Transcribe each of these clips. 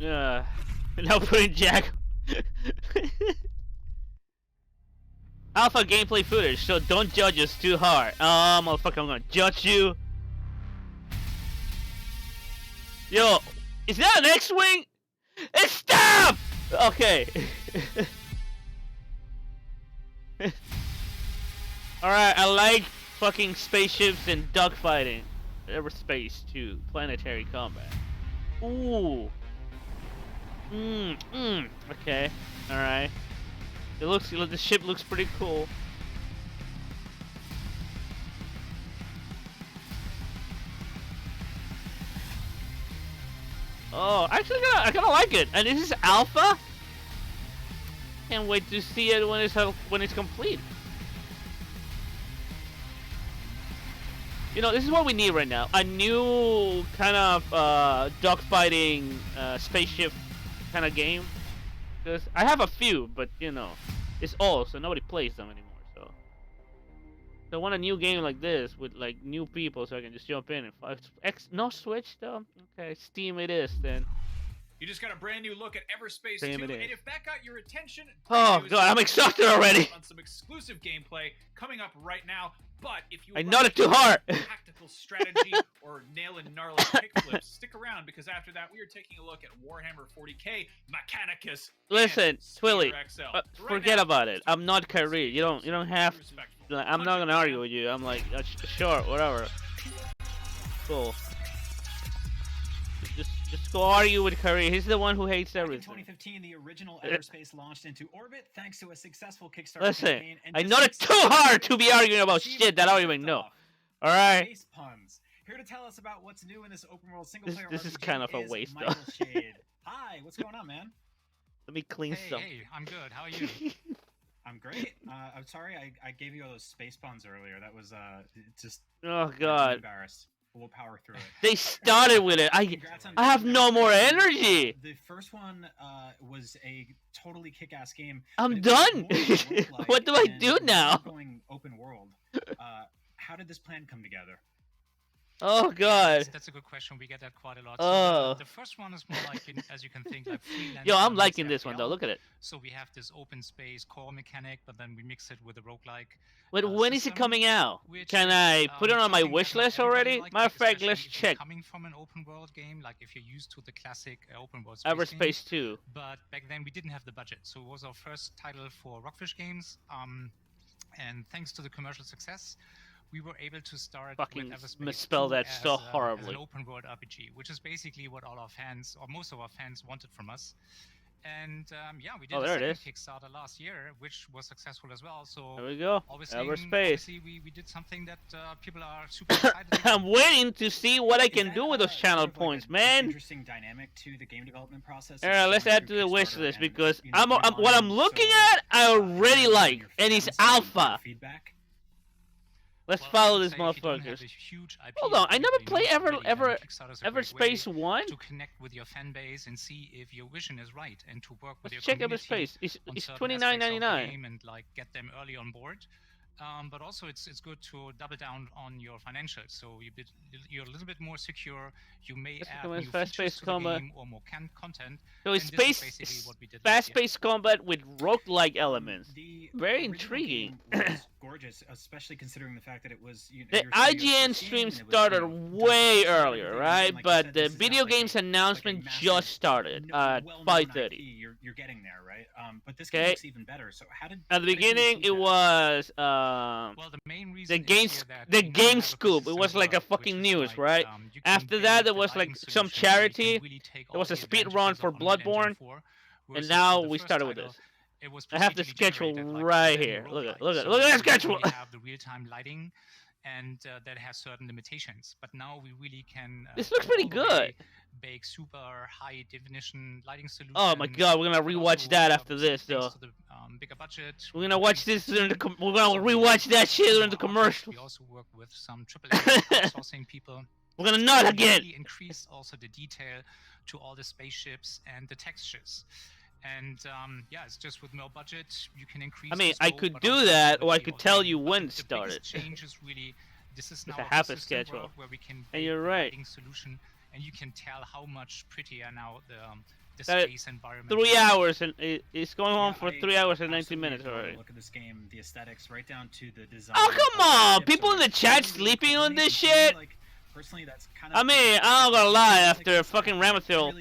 Now putting Jack. Alpha gameplay footage, so don't judge us too hard. Motherfucker, I'm gonna judge you. Yo, is that an X-Wing? It's stop! Okay. Alright, I like fucking spaceships and dogfighting. Everspace 2, planetary combat. Ooh. Okay. Alright. The ship looks pretty cool. Oh, actually, I kinda like it. And this is alpha. Can't wait to see it when it's complete. You know, this is what we need right now. A new kind of dogfighting spaceship kind of game. Because I have a few, but you know, it's old, so nobody plays them anymore. So I want a new game like this with like new people, so I can just jump in and fight. No Switch though. Okay, Steam it is then. You just got a brand new look at Everspace 2, Damn and it is. if that got your attention, Oh god, I'm exhausted already. On some exclusive gameplay coming up right now. But if you I nodded too hard. Tactical strategy or nailing gnarly kickflips, stick around because after that we are taking a look at Warhammer 40K Mechanicus. Listen, Twilly, forget now, about it. I'm not Kyrie. You don't have. I'm not gonna argue with you. I'm like, sure, whatever. Cool. Just go argue with Kyrie. He's the one who hates everything. In 2015, the original Everspace launched into orbit thanks to a successful Kickstarter Listen, campaign. And I know it's too hard to be arguing about shit that I don't even know. All right. Space puns. Here to tell us about what's new in this open world single player This RPG is kind of a waste, though. Michael Shade. Hi, what's going on, man? Let me clean some. Hey, I'm good. How are you? I'm great. I'm sorry I gave you all those space puns earlier. That was just. Oh I'm god. embarrassed. We'll power through it. They started with it. I have no more energy. The first one was a totally kick-ass game. I'm done. What do I do now? Going open world. How did this plan come together? Oh god. That's a good question. We get that quite a lot. Oh. So the first one is more like, as you can think, like freelance. Yo, I'm liking this one though. Look at it. So we have this open space core mechanic, but then we mix it with a roguelike. Wait, when is it coming out? Can I put it on my wish list already? Matter of fact, let's check. Coming from an open world game, like if you're used to the classic open world Everspace 2. But back then we didn't have the budget, so it was our first title for Rockfish Games. And thanks to the commercial success, we were able to start Fucking with Everspace misspell that so as horribly. an open world RPG, which is basically what all our fans, or most of our fans, wanted from us. And yeah, we did a second Kickstarter last year, which was successful as well. So there we go. obviously we did something that people are super excited about. I'm waiting to see what I can do with those channel points, man. Interesting dynamic to the game development process. Let's add to the wish list because what I'm looking at, I already like, and it's alpha. Feedback. Let's follow this motherfuckers. Hold on, I never played Everspace 1? To connect with your fan base and see if your vision is right and to work with Let's your check Everspace. It's $29.99. And like get them early on board. But also it's good to double down on your financials, so you're a little bit more secure. You may add new features to the game or more content. So it's fast-paced combat with roguelike elements. Very intriguing. Gorgeous, especially considering the fact that it was. The IGN stream started way earlier, right? But the video games announcement just started at 5:30. You're getting there, right? But this game looks even better. So how did? At the beginning, it was well, the main reason the game scoop. It was like a fucking news, right? After that, there was like some charity. There was a speed run for Bloodborne, and now we started with this. I have the schedule right here. Look at that schedule. We have the real-time lighting, and that has certain limitations. But now we really can. This looks pretty good. Bake super high definition lighting solutions. Oh my god, we're gonna rewatch that after this, though. The, bigger budget. We're gonna watch this during the. We're gonna rewatch that shit during the commercial. We also work with some AAA outsourcing people. We're gonna nod again. Really increase also the detail to all the spaceships and the textures. And yeah, it's just with more budget, you can increase. I mean, I could do that, or I could tell you when it started. Change is really, this is now a half a schedule. where we can and you're right. Solution, and you can tell how much prettier now the That space environment. 3 hours and it's going on Yeah, for I 3 hours and 19 absolutely minutes adore the already. look of this game, the aesthetics, right down to the design. Oh of come the on! ships People in are the chat really, really sleeping on coordinated. this And for me, shit. like, personally, that's kind of. I mean, I'm not gonna lie. After fucking Ramathil,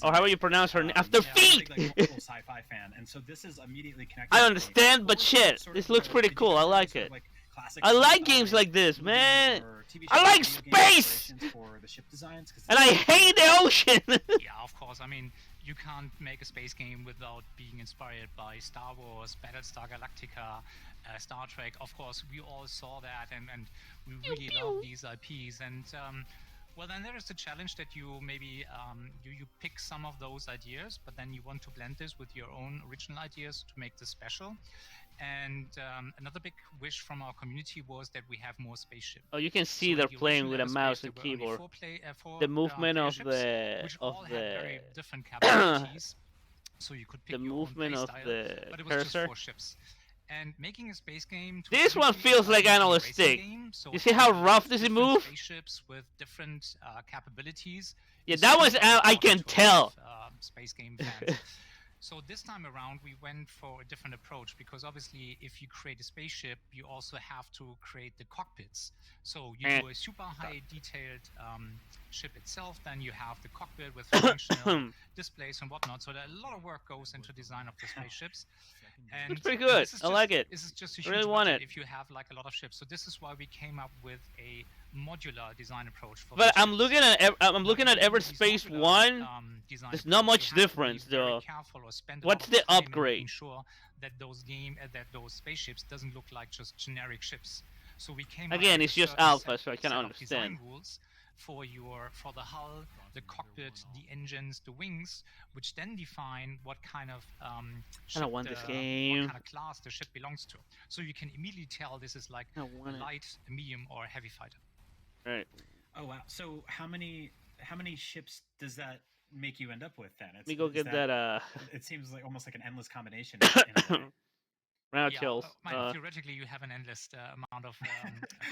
or however you pronounce her name, after feet. I'm a big, like, local sci-fi fan, and so this is immediately connected. I to me. understand, but What was your shit, sort this of looks the- pretty did you cool. I consider like sort of it. like classic I like sci-fi games like this, movies man. or TV I shows like or video game space! inspirations for the ship designs? 'Cause And I this is- hate the ocean. Yeah, of course. I mean, you can't make a space game without being inspired by Star Wars, Battlestar Galactica, Star Trek. Of course, we all saw that, and we really love these IPs. And well, then there is the challenge that you maybe you pick some of those ideas, but then you want to blend this with your own original ideas to make this special. And another big wish from our community was that we have more spaceship. Oh, you can see So they're in the playing with a original mouse Everspace, and there were only keyboard. four The movement player of ships, the which all had very the different capabilities. So you could pick your own movement play of style, the but it was just cursor. 4 ships. And making a space game. To This some one degree, feels is like a analog racing stick. game, so You see how having rough does it different move? Spaceships with different capabilities. Yeah, is that was super I important can to a tell. lot of, space game fans. So this time around, we went for a different approach because obviously, if you create a spaceship, you also have to create the cockpits. So you do a super high detailed ship itself, then you have the cockpit with functional displays and whatnot. So a lot of work goes into design of the spaceships. And It's pretty good. I like it. This is just a I huge really want budget it. if you have like a lot of ships. So this is why we came up with a modular design approach for But the I'm ships. looking at I'm looking at Now, with these Everspace modular, 1. design There's not approach, much you have to be difference, very though. careful or spend a What's lot the of time in upgrade? making sure that those spaceships doesn't look like just generic ships. So we came up Again, with it's a just certain alpha, set- so I set cannot of design understand. rules for the hull, the cockpit, the engines, the wings, which then define what kind of ship want this what game. kind of class the ship belongs to. So you can immediately tell this is like I a want it. light, a medium, or a heavy fighter. Right. Oh wow! So how many ships does that make you end up with then? Let me go is get that It seems like almost like an endless combination. In a way. round Yeah, chills. theoretically, you have an endless amount of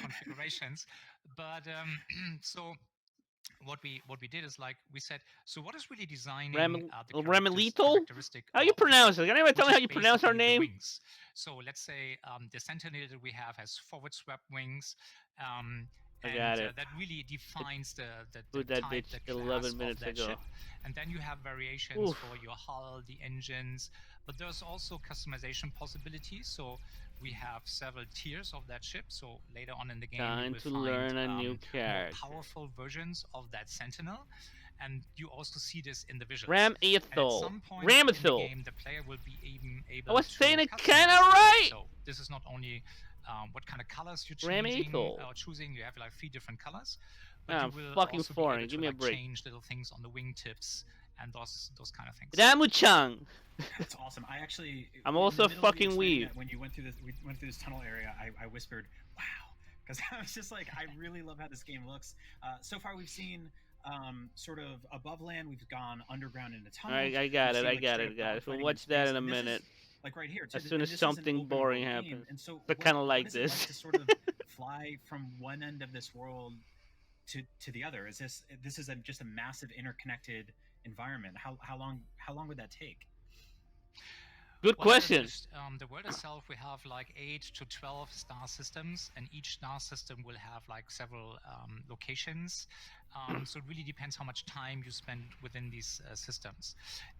configurations, but so what we did is like we said. So what is really designing the Ramelito? characteristic? How you of the pronounce ship, it? Can anyone tell me which how is you pronounce her basically the name? wings. So let's say the Sentinel that we have has forward swept wings. I And got it. that really defines the Put that type, bitch the class 11 minutes of that ago. ship. And then you have variations Oof. for your hull, the engines, but there's also customization possibilities. So we have several tiers of that ship. So later on in the game, Time you to will learn find a new more character. powerful versions of that Sentinel. And you also see this in the visuals. And at Ramethil. some point in the Ramethil. game, the player will be even able I was to saying it customize kind of it. right. So this is not only what kind of colors you're Ramethil. choosing. You have like 3 different colors. But Ah, you will fucking also be foreign. able Give to, me a like, break. change little things on the wingtips and those kind of things. Ramuchang. That's awesome. I actually. I'm in the also middle of you fucking explaining weeb. that, when you went through this tunnel area, I whispered, "Wow," because I was just like, I really love how this game looks. So far, we've seen sort of above land. We've gone underground into tunnels. Alright, I got We've it. seen, I like, got straight it, up guys. We'll dogfighting in watch that space, in a and this is, minute. like right here. As soon as this is an something open boring world happens. game. And so, I kinda like what is it this. like to sort of fly from one end of this world to the other? Is this is just a massive interconnected environment? How long would that take? Good Well, that is question. just, the world itself, we have like 8 to 12 star systems, and each star system will have like several locations. So it really depends how much time you spend within these systems.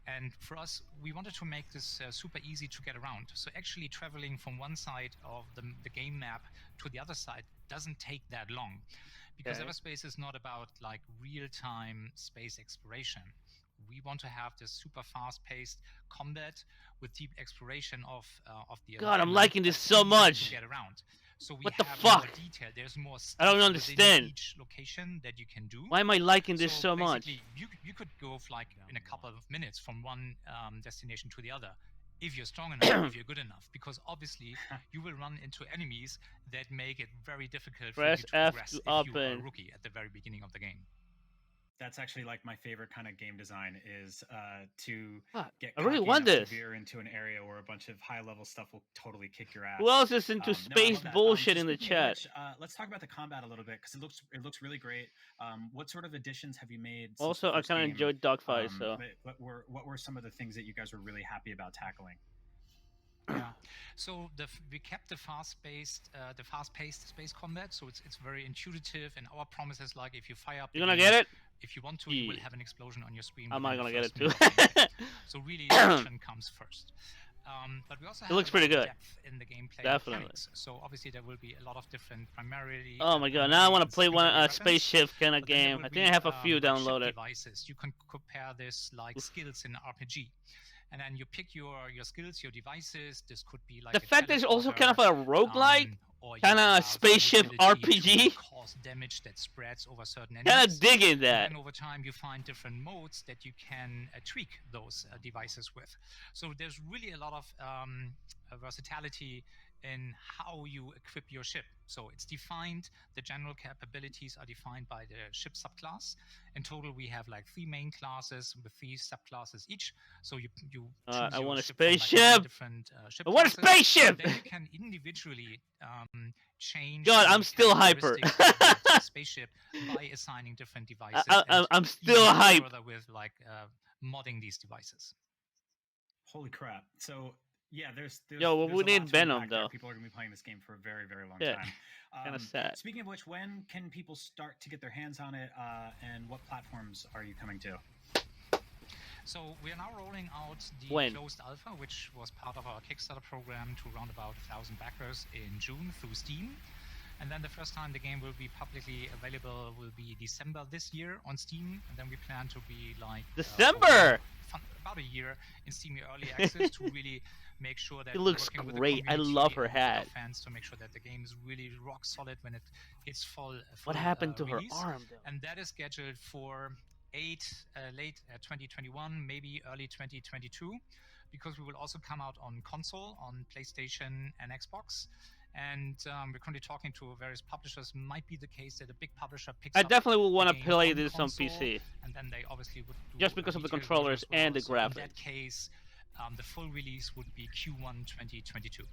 And for us, we wanted to make this super easy to get around. So actually traveling from one side of the game map to the other side doesn't take that long, because Okay. Everspace is not about like real-time space exploration. We want to have this super fast-paced combat with deep exploration of the God, I'm environment, liking this but so easy much. to get around. So we What the have more fuck? detail. There's more stuff I don't within understand. each location that you can do. Why am I liking this so much? basically, you could go like in a couple of minutes from one destination to the other, if you're strong enough, if you're good enough, because obviously you will run into enemies that make it very difficult for you Press to F progress to if you are a open. rookie at the very beginning of the game. That's actually like my favorite kind of game design is to Fuck, get I really cocky want enough this. to veer into an area where a bunch of high-level stuff will totally kick your ass. Who else is into No, I space love that. bullshit So in the speaking of chat? which, let's talk about the combat a little bit because it looks really great. What sort of additions have you made since Also, the I first kind of game? enjoyed dogfights, so. But what were some of the things that you guys were really happy about tackling? Yeah, so we kept the fast-paced space combat, so it's very intuitive. And our promise is like if you fire up, You gonna get it? If you want to, you will Yeah. have an explosion on your screen. I'm not within gonna the get it first too. minute of gameplay. So really, the action comes first. But we also have looks a lot pretty of good. depth in the gameplay Definitely. mechanics. So obviously there will be a lot of different primarily. Oh my god! Now I want to play one weapons, spaceship kind of but then there game. will I think I be, have a few like ship downloaded. devices. You can compare this like skills in RPG. And then you pick your skills, your devices. This could be like The fact that it's also kind of a roguelike, kind of spaceship RPG. Cause damage that spreads over certain Kind enemies. of digging that. And over time, you find different modes that you can tweak those devices with. So there's really a lot of versatility in how you equip your ship. So it's defined, the general capabilities are defined by the ship subclass. In total, we have like 3 main classes with 3 subclasses each. So you choose I your want a ship from, like, 9 spaceship. different ship I want a classes. spaceship. Then you can individually change. God, the I'm still hyper. characteristics of that spaceship by assigning different devices. I'm still even hype. further with like modding these devices. Holy crap! So yeah, there's Yo, well, there's we a need lot to Venom, unpack there. though. People are gonna be playing this game for a very, very long Yeah, time. kind of sad. Speaking of which, when can people start to get their hands on it, and what platforms are you coming to? So we are now rolling out the When? closed alpha, which was part of our Kickstarter program to round about 1,000 backers in June through Steam. And then the first time the game will be publicly available will be December this year on Steam. And then we plan to be like December! About a year in Steam Early Access to really make sure that It looks we're working with great. the I community love her and with our hat. fans to make sure that the game is really rock solid when it hits full What happened to her release. arm, though? And that is scheduled for late 2021, maybe early 2022, because we will also come out on console, on PlayStation and Xbox. And we're currently talking to various publishers. Might be the case that a big publisher picks I up definitely would want the to game play on this on console, PC. and then they obviously would do Just because a of the detailed controllers version as well. and the So in graphics. that case, the full release would be Q1 2022.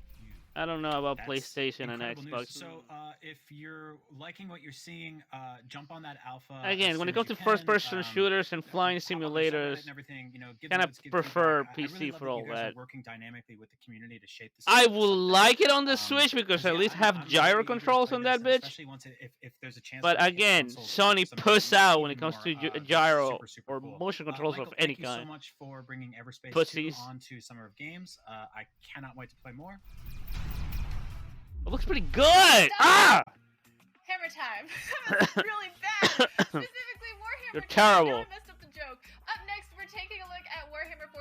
I don't know about That's PlayStation and incredible news. Xbox. So if you're liking what you're seeing, jump on that alpha. Again, as when it soon comes as to you can. first-person shooters and flying hop on the subreddit simulators, and everything, you know, give kinda notes, give prefer feedback. I PC really love for that all you guys that. are working dynamically with the community to shape this. I into would something. like it on the Switch because at yeah, least I'm have really gyro eager to controls play on this, that and bitch. especially once if there's a chance. But to get again, consoles, Sony some of puss them out when it even comes more, to just gyro super or cool. motion controls Michael, of any thank you so kind. much for bringing Everspace Pussies. 2 onto Summer of Games. I cannot wait to play more. It looks pretty good! Ah! Hammer time. That was really bad. Specifically Warhammer You're time. terrible. I know I messed